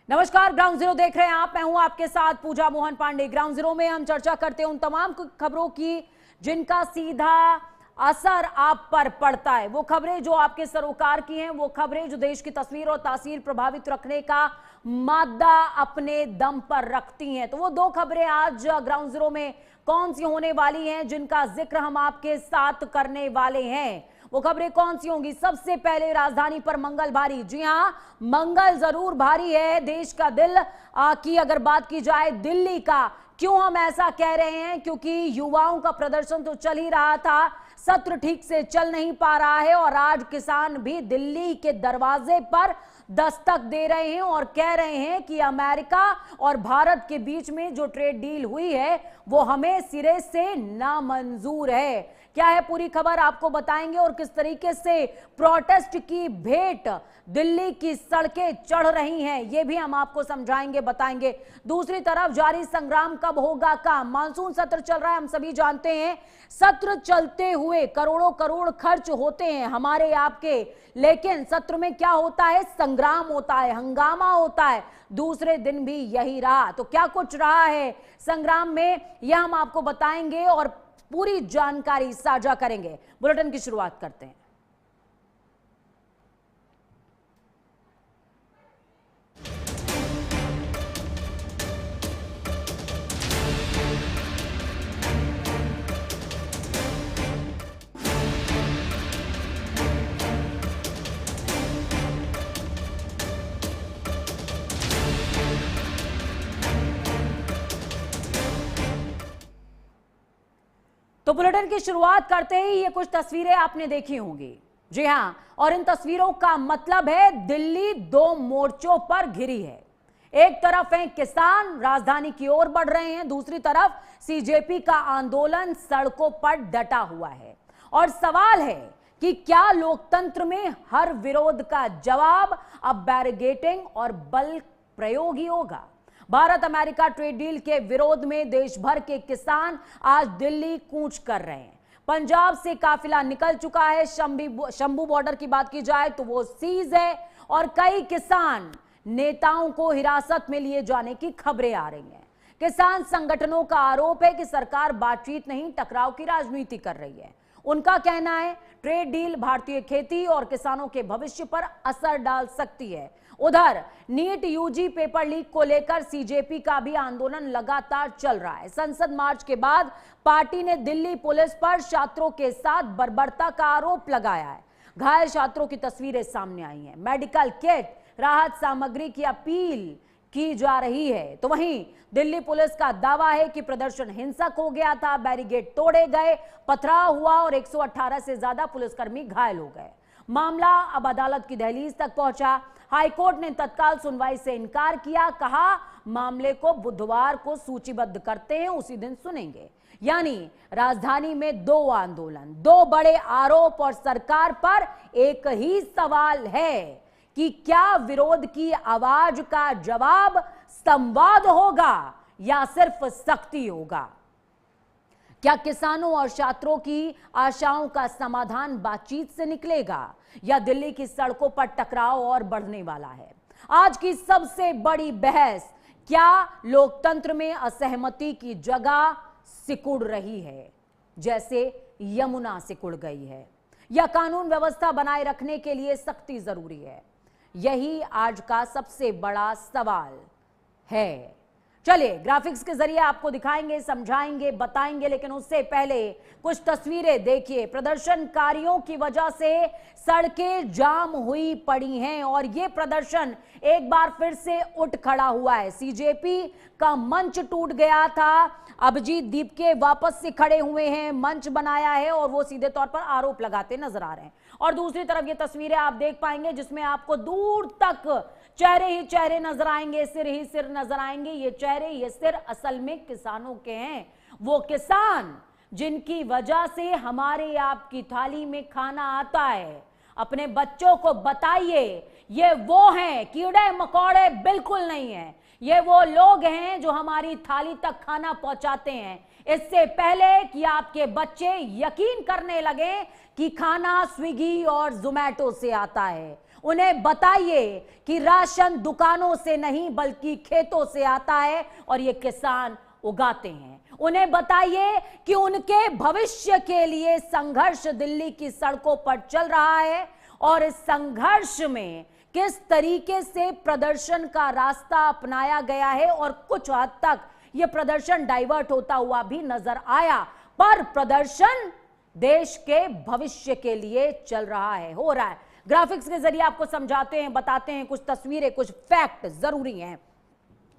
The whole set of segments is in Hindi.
नमस्कार, ग्राउंड जीरो देख रहे हैं आप। मैं हूं आपके साथ पूजा मोहन पांडे। ग्राउंड जीरो में हम चर्चा करते हैं उन तमाम खबरों की जिनका सीधा असर आप पर पड़ता है। वो खबरें जो आपके सरोकार की हैं, वो खबरें जो देश की तस्वीर और तासीर प्रभावित रखने का मादा अपने दम पर रखती हैं। तो वो दो खबरें आज ग्राउंड जीरो में कौन सी होने वाली हैं, जिनका जिक्र हम आपके साथ करने वाले हैं। वो खबरें कौन सी होंगी? सबसे पहले राजधानी पर मंगल भारी। जी हां, मंगल जरूर भारी है। देश का दिल की अगर बात की जाए, दिल्ली का, क्यों हम ऐसा कह रहे हैं? क्योंकि युवाओं का प्रदर्शन तो चल ही रहा था, सत्र ठीक से चल नहीं पा रहा है और आज किसान भी दिल्ली के दरवाजे पर दस्तक दे रहे हैं और कह रहे हैं कि अमेरिका और भारत के बीच में जो ट्रेड डील हुई है वो हमें सिरे से नामंजूर है। क्या है पूरी खबर आपको बताएंगे और किस तरीके से प्रोटेस्ट की भेंट दिल्ली की सड़कें चढ़ रही हैं, ये भी हम आपको समझाएंगे, बताएंगे। दूसरी तरफ जारी संग्राम कब होगा का मानसून सत्र चल रहा है, हम सभी जानते हैं। सत्र चलते हुए करोड़ों करोड़ खर्च होते हैं हमारे आपके, लेकिन सत्र में क्या होता है? संग्राम होता है, हंगामा होता है। दूसरे दिन भी यही रहा। तो क्या कुछ रहा है संग्राम में, यह हम आपको बताएंगे और पूरी जानकारी साझा करेंगे। बुलेटिन की शुरुआत करते हैं। तो बुलेटिन की शुरुआत करते ही ये कुछ तस्वीरें आपने देखी होंगी। जी हां, और इन तस्वीरों का मतलब है दिल्ली दो मोर्चों पर घिरी है। एक तरफ है किसान राजधानी की ओर बढ़ रहे हैं, दूसरी तरफ सीजेपी का आंदोलन सड़कों पर डटा हुआ है। और सवाल है कि क्या लोकतंत्र में हर विरोध का जवाब अब बैरिकेडिंग और बल प्रयोग ही होगा? भारत अमेरिका ट्रेड डील के विरोध में देश भर के किसान आज दिल्ली कूच कर रहे हैं। पंजाब से काफिला निकल चुका है। शंभू बॉर्डर की बात की जाए तो वो सीज है और कई किसान नेताओं को हिरासत में लिए जाने की खबरें आ रही हैं। किसान संगठनों का आरोप है कि सरकार बातचीत नहीं, टकराव की राजनीति कर रही है। उनका कहना है ट्रेड डील भारतीय खेती और किसानों के भविष्य पर असर डाल सकती है। उधर नीट यूजी पेपर लीक को लेकर सीजेपी का भी आंदोलन लगातार चल रहा है। संसद मार्च के बाद पार्टी ने दिल्ली पुलिस पर छात्रों के साथ बर्बरता का आरोप लगाया है। घायल छात्रों की तस्वीरें सामने आई हैं। मेडिकल किट, राहत सामग्री की अपील की जा रही है। तो वहीं दिल्ली पुलिस का दावा है कि प्रदर्शन हिंसक हो गया था, बैरिकेड तोड़े गए, पथराव हुआ और 118 से ज्यादा पुलिसकर्मी घायल हो गए। मामला अब अदालत की दहलीज तक पहुंचा। हाईकोर्ट ने तत्काल सुनवाई से इनकार किया, कहा मामले को बुधवार को सूचीबद्ध करते हैं, उसी दिन सुनेंगे। यानी राजधानी में दो आंदोलन, दो बड़े आरोप और सरकार पर एक ही सवाल है कि क्या विरोध की आवाज का जवाब संवाद होगा या सिर्फ सख्ती होगा? क्या किसानों और छात्रों की आशाओं का समाधान बातचीत से निकलेगा या दिल्ली की सड़कों पर टकराव और बढ़ने वाला है? आज की सबसे बड़ी बहस, क्या लोकतंत्र में असहमति की जगह सिकुड़ रही है जैसे यमुना सिकुड़ गई है, या कानून व्यवस्था बनाए रखने के लिए सख्ती जरूरी है? यही आज का सबसे बड़ा सवाल है। चलिए ग्राफिक्स के जरिए आपको दिखाएंगे, समझाएंगे, बताएंगे, लेकिन उससे पहले कुछ तस्वीरें देखिए। प्रदर्शनकारियों की वजह से सड़कें जाम हुई पड़ी हैं और ये प्रदर्शन एक बार फिर से उठ खड़ा हुआ है। सीजेपी का मंच टूट गया था, अभिजीत दीपके वापस से खड़े हुए हैं, मंच बनाया है और वो सीधे तौर पर आरोप लगाते नजर आ रहे हैं। और दूसरी तरफ ये तस्वीरें आप देख पाएंगे जिसमें आपको दूर तक चेहरे ही चेहरे नजर आएंगे, सिर ही सिर नजर आएंगे। ये चेहरे, ये सिर असल में किसानों के हैं। वो किसान जिनकी वजह से हमारे आपकी थाली में खाना आता है। अपने बच्चों को बताइए, ये वो हैं, कीड़े मकोड़े बिल्कुल नहीं है। ये वो लोग हैं जो हमारी थाली तक खाना पहुंचाते हैं। इससे पहले कि आपके बच्चे यकीन करने लगे कि खाना स्विगी और जोमैटो से आता है, उन्हें बताइए कि राशन दुकानों से नहीं बल्कि खेतों से आता है और ये किसान उगाते हैं। उन्हें बताइए कि उनके भविष्य के लिए संघर्ष दिल्ली की सड़कों पर चल रहा है और इस संघर्ष में किस तरीके से प्रदर्शन का रास्ता अपनाया गया है और कुछ हद तक यह प्रदर्शन डाइवर्ट होता हुआ भी नजर आया, पर प्रदर्शन देश के भविष्य के लिए चल रहा है, हो रहा है। ग्राफिक्स के जरिए आपको समझाते हैं, बताते हैं, कुछ तस्वीरें, कुछ फैक्ट जरूरी हैं।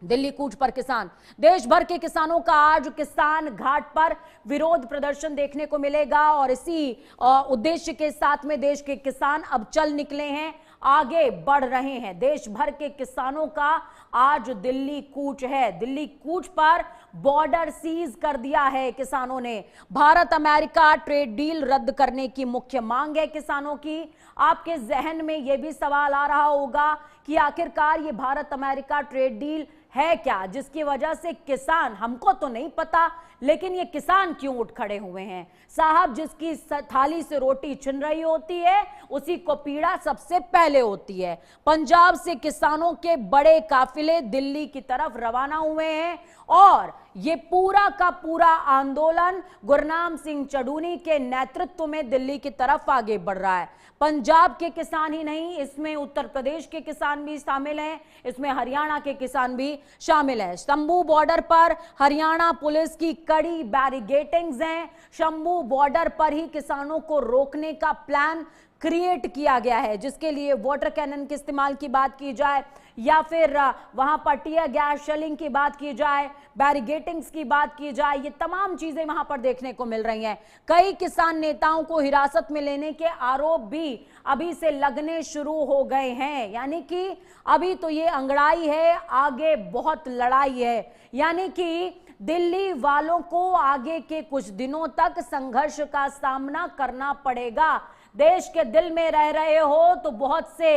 दिल्ली कूच पर किसान, देश भर के किसानों का आज किसान घाट पर विरोध प्रदर्शन देखने को मिलेगा और इसी उद्देश्य के साथ में देश के किसान अब चल निकले हैं, आगे बढ़ रहे हैं। देश भर के किसानों का आज दिल्ली कूच है। दिल्ली कूच पर बॉर्डर सीज कर दिया है किसानों ने। भारत अमेरिका ट्रेड डील रद्द करने की मुख्य मांग है किसानों की। आपके जहन में यह भी सवाल आ रहा होगा कि आखिरकार ये भारत अमेरिका ट्रेड डील है क्या, जिसकी वजह से किसान, हमको तो नहीं पता लेकिन ये किसान क्यों उठ खड़े हुए हैं। साहब, जिसकी थाली से रोटी छिन रही होती है उसी को पीड़ा सबसे पहले होती है। पंजाब से किसानों के बड़े काफिले दिल्ली की तरफ रवाना हुए हैं और ये पूरा का पूरा आंदोलन गुरनाम सिंह चढ़ूनी के नेतृत्व में दिल्ली की तरफ आगे बढ़ रहा है। पंजाब के किसान ही नहीं, इसमें उत्तर प्रदेश के किसान भी शामिल हैं, इसमें हरियाणा के किसान भी शामिल हैं। शंभू बॉर्डर पर हरियाणा पुलिस की कड़ी बैरिकेडिंग्स हैं। शंभू बॉर्डर पर ही किसानों को रोकने का प्लान क्रिएट किया गया है, जिसके लिए वाटर कैनन के इस्तेमाल की बात की जाए या फिर वहां पर टीयर गैस शेलिंग की बात की जाए, बैरिकेडिंग्स की बात की जाए, ये तमाम चीजें वहां पर देखने को मिल रही हैं। कई किसान नेताओं को हिरासत में लेने के आरोप भी अभी से लगने शुरू हो गए हैं, यानी कि अभी तो ये अंगड़ाई है, आगे बहुत लड़ाई है। यानी कि दिल्ली वालों को आगे के कुछ दिनों तक संघर्ष का सामना करना पड़ेगा। देश के दिल में रह रहे हो तो बहुत से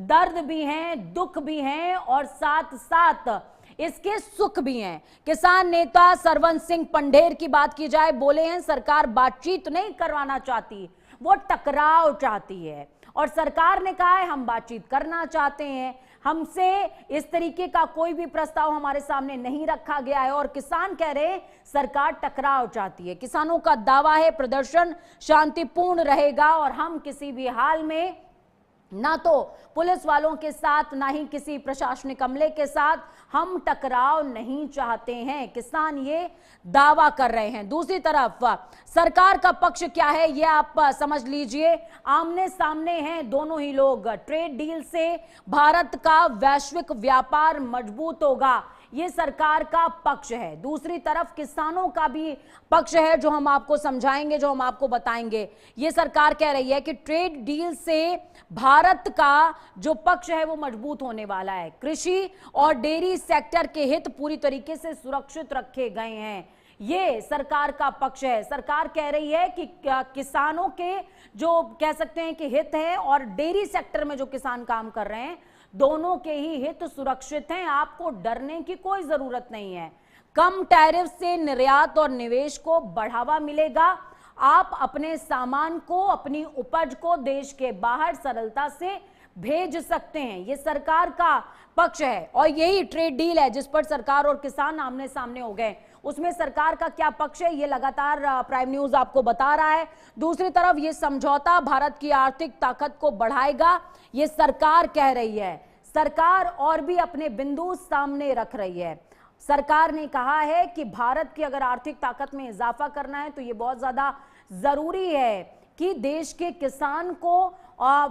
दर्द भी हैं, दुख भी हैं और साथ साथ इसके सुख भी हैं। किसान नेता सरवन सिंह पंढेर की बात की जाए, बोले हैं सरकार बातचीत नहीं करवाना चाहती, वो टकराव चाहती है और सरकार ने कहा है हम बातचीत करना चाहते हैं, हमसे इस तरीके का कोई भी प्रस्ताव हमारे सामने नहीं रखा गया है। और किसान कह रहे हैं सरकार टकराव चाहती है। किसानों का दावा है प्रदर्शन शांतिपूर्ण रहेगा और हम किसी भी हाल में ना तो पुलिस वालों के साथ ना ही किसी प्रशासनिक अमले के साथ हम टकराव नहीं चाहते हैं, किसान ये दावा कर रहे हैं। दूसरी तरफ सरकार का पक्ष क्या है ये आप समझ लीजिए, आमने सामने हैं दोनों ही लोग। ट्रेड डील से भारत का वैश्विक व्यापार मजबूत होगा, ये सरकार का पक्ष है। दूसरी तरफ किसानों का भी पक्ष है जो हम आपको समझाएंगे, जो हम आपको बताएंगे। ये सरकार कह रही है कि ट्रेड डील से भारत का जो पक्ष है वो मजबूत होने वाला है। कृषि और डेयरी सेक्टर के हित पूरी तरीके से सुरक्षित रखे गए हैं, ये सरकार का पक्ष है। सरकार कह रही है कि किसानों के जो कह सकते हैं कि हित है और डेयरी सेक्टर में जो किसान काम कर रहे हैं दोनों के ही हित सुरक्षित हैं, आपको डरने की कोई जरूरत नहीं है। कम टैरिफ से निर्यात और निवेश को बढ़ावा मिलेगा, आप अपने सामान को, अपनी उपज को देश के बाहर सरलता से भेज सकते हैं, ये सरकार का पक्ष है। और यही ट्रेड डील है जिस पर सरकार और किसान आमने सामने हो गए। उसमें सरकार का क्या पक्ष है ये लगातार प्राइम न्यूज आपको बता रहा है। दूसरी तरफ ये समझौता भारत की आर्थिक ताकत को बढ़ाएगा, ये सरकार कह रही है। सरकार और भी अपने बिंदु सामने रख रही है। सरकार ने कहा है कि भारत की अगर आर्थिक ताकत में इजाफा करना है तो ये बहुत ज्यादा जरूरी है कि देश के किसान को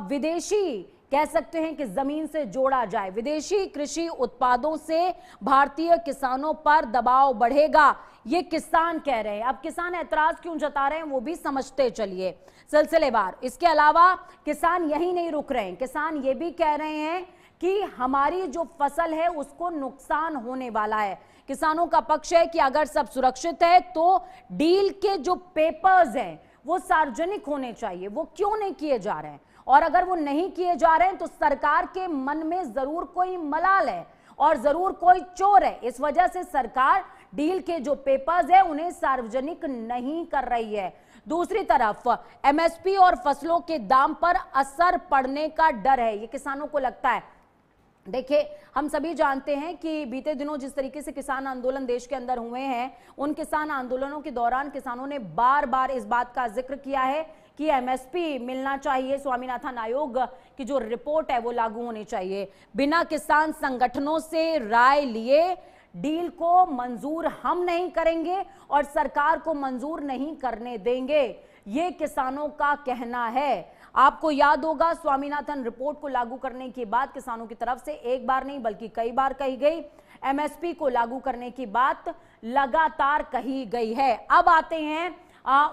विदेशी कह सकते हैं कि जमीन से जोड़ा जाए। विदेशी कृषि उत्पादों से भारतीय किसानों पर दबाव बढ़ेगा, ये किसान कह रहे हैं। अब किसान ऐतराज क्यों जता रहे हैं वो भी समझते चलिए सिलसिलेवार। इसके अलावा किसान यही नहीं रुक रहे हैं, किसान ये भी कह रहे हैं कि हमारी जो फसल है उसको नुकसान होने वाला है। किसानों का पक्ष है कि अगर सब सुरक्षित है तो डील के जो पेपर्स हैं वो सार्वजनिक होने चाहिए, वो क्यों नहीं किए जा रहे हैं? और अगर वो नहीं किए जा रहे हैं तो सरकार के मन में जरूर कोई मलाल है और जरूर कोई चोर है। इस वजह से सरकार डील के जो पेपर्स है उन्हें सार्वजनिक नहीं कर रही है। दूसरी तरफ एमएसपी और फसलों के दाम पर असर पड़ने का डर है, ये किसानों को लगता है। देखिए, हम सभी जानते हैं कि बीते दिनों जिस तरीके से किसान आंदोलन देश के अंदर हुए हैं, उन किसान आंदोलनों के दौरान किसानों ने बार बार इस बात का जिक्र किया है कि एमएसपी मिलना चाहिए, स्वामीनाथन आयोग की जो रिपोर्ट है वो लागू होनी चाहिए। बिना किसान संगठनों से राय लिए डील को मंजूर हम नहीं करेंगे और सरकार को मंजूर नहीं करने देंगे, ये किसानों का कहना है। आपको याद होगा, स्वामीनाथन रिपोर्ट को लागू करने के बाद किसानों की तरफ से एक बार नहीं बल्कि कई बार कही गई, एमएसपी को लागू करने की बात लगातार कही गई है। अब आते हैं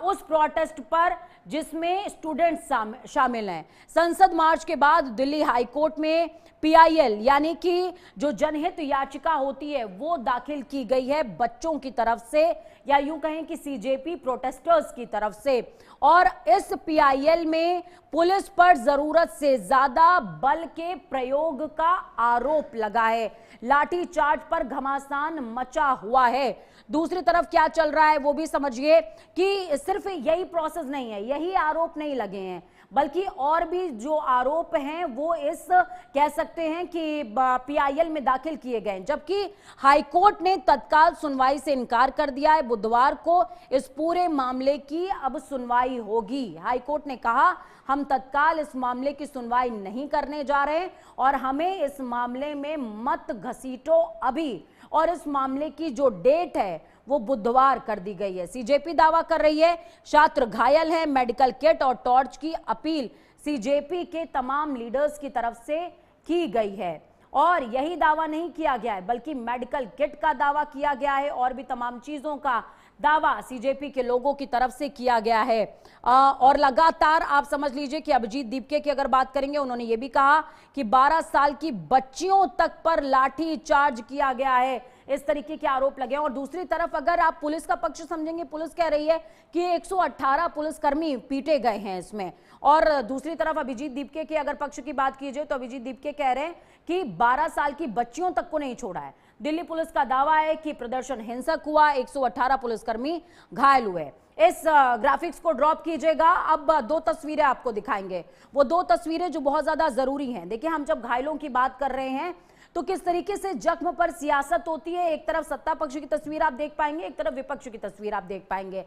उस प्रोटेस्ट पर जिसमें स्टूडेंट्स शामिल हैं। संसद मार्च के बाद दिल्ली हाईकोर्ट में पीआईएल यानी कि जो जनहित याचिका होती है वो दाखिल की गई है बच्चों की तरफ से, या यूं कहें कि सीजेपी प्रोटेस्टर्स की तरफ से। और इस पीआईएल में पुलिस पर जरूरत से ज्यादा बल के प्रयोग का आरोप लगा है, लाठीचार्ज पर घमासान मचा हुआ है। दूसरी तरफ क्या चल रहा है वो भी समझिए कि सिर्फ यही प्रोसेस नहीं है, यही आरोप नहीं लगे हैं, बल्कि और भी जो आरोप हैं वो इस कह सकते हैं कि पीआईएल में दाखिल किए गए हैं। जबकि हाईकोर्ट ने तत्काल सुनवाई से इनकार कर दिया है। बुधवार को इस पूरे मामले की अब सुनवाई होगी। हाईकोर्ट ने कहा हम तत्काल इस मामले की सुनवाई नहीं करने जा रहे हैं और हमें इस मामले में मत घसीटो अभी, और इस मामले की जो डेट है वो बुधवार कर दी गई है। सीजेपी दावा कर रही है छात्र घायल हैं, मेडिकल किट और टॉर्च की अपील सीजेपी के तमाम लीडर्स की तरफ से की गई है। और यही दावा नहीं किया गया है बल्कि मेडिकल किट का दावा किया गया है और भी तमाम चीजों का दावा सीजेपी के लोगों की तरफ से किया गया है। और लगातार आप समझ लीजिए कि अभिजीत दीपके की अगर बात करेंगे, उन्होंने ये भी कहा कि 12 साल की बच्चियों तक पर लाठी चार्ज किया गया है, इस तरीके के आरोप लगे हैं। और दूसरी तरफ अगर आप पुलिस का पक्ष समझेंगे, पुलिस कह रही है कि 118 पुलिसकर्मी पीटे गए हैं इसमें। और दूसरी तरफ अभिजीत दीपके के अगर पक्ष की बात कीजिए तो अभिजीत दीपके कह रहे हैं कि 12 साल की बच्चियों तक को नहीं छोड़ा है। दिल्ली पुलिस का दावा है कि प्रदर्शन हिंसक हुआ, 118 पुलिसकर्मी घायल हुए। इस ग्राफिक्स को ड्रॉप कीजिएगा। अब 2 तस्वीरें आपको दिखाएंगे, वो 2 तस्वीरें जो बहुत ज्यादा जरूरी हैं। देखिए, हम जब घायलों की बात कर रहे हैं तो किस तरीके से जख्म पर सियासत होती है। एक तरफ सत्ता पक्ष की तस्वीर आप देख पाएंगे, एक तरफ विपक्ष की तस्वीर आप देख पाएंगे।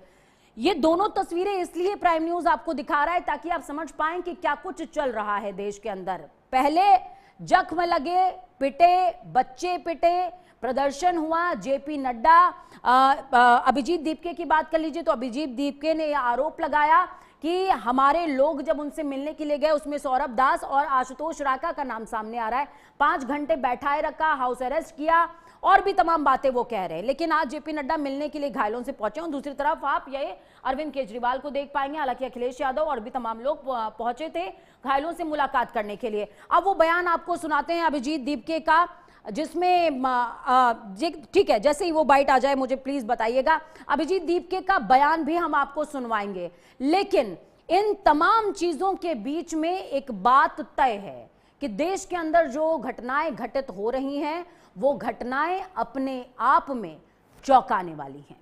ये दोनों तस्वीरें इसलिए प्राइम न्यूज आपको दिखा रहा है ताकि आप समझ पाएं कि क्या कुछ चल रहा है देश के अंदर। पहले जख्म लगे, पिटे, बच्चे पिटे, प्रदर्शन हुआ, जेपी नड्डा, अभिजीत दीपके की बात कर लीजिए तो अभिजीत दीपके ने यह आरोप लगाया कि हमारे लोग जब उनसे मिलने के लिए गए, उसमें सौरभ दास और आशुतोष राका का नाम सामने आ रहा है, 5 घंटे बैठाए रखा, हाउस अरेस्ट किया और भी तमाम बातें वो कह रहे हैं। लेकिन आज जेपी नड्डा मिलने के लिए घायलों से पहुंचे। और दूसरी तरफ आप ये अरविंद केजरीवाल को देख पाएंगे, हालांकि अखिलेश यादव और भी तमाम लोग पहुंचे थे घायलों से मुलाकात करने के लिए। अब वो बयान आपको सुनाते हैं अभिजीत दीपके का, जिसमें ठीक है, जैसे ही वो बाइट आ जाए मुझे प्लीज बताइएगा। अभिजीत दीपके का बयान भी हम आपको सुनवाएंगे, लेकिन इन तमाम चीजों के बीच में एक बात तय है कि देश के अंदर जो घटनाएं घटित हो रही हैं वो घटनाएं अपने आप में चौंकाने वाली हैं।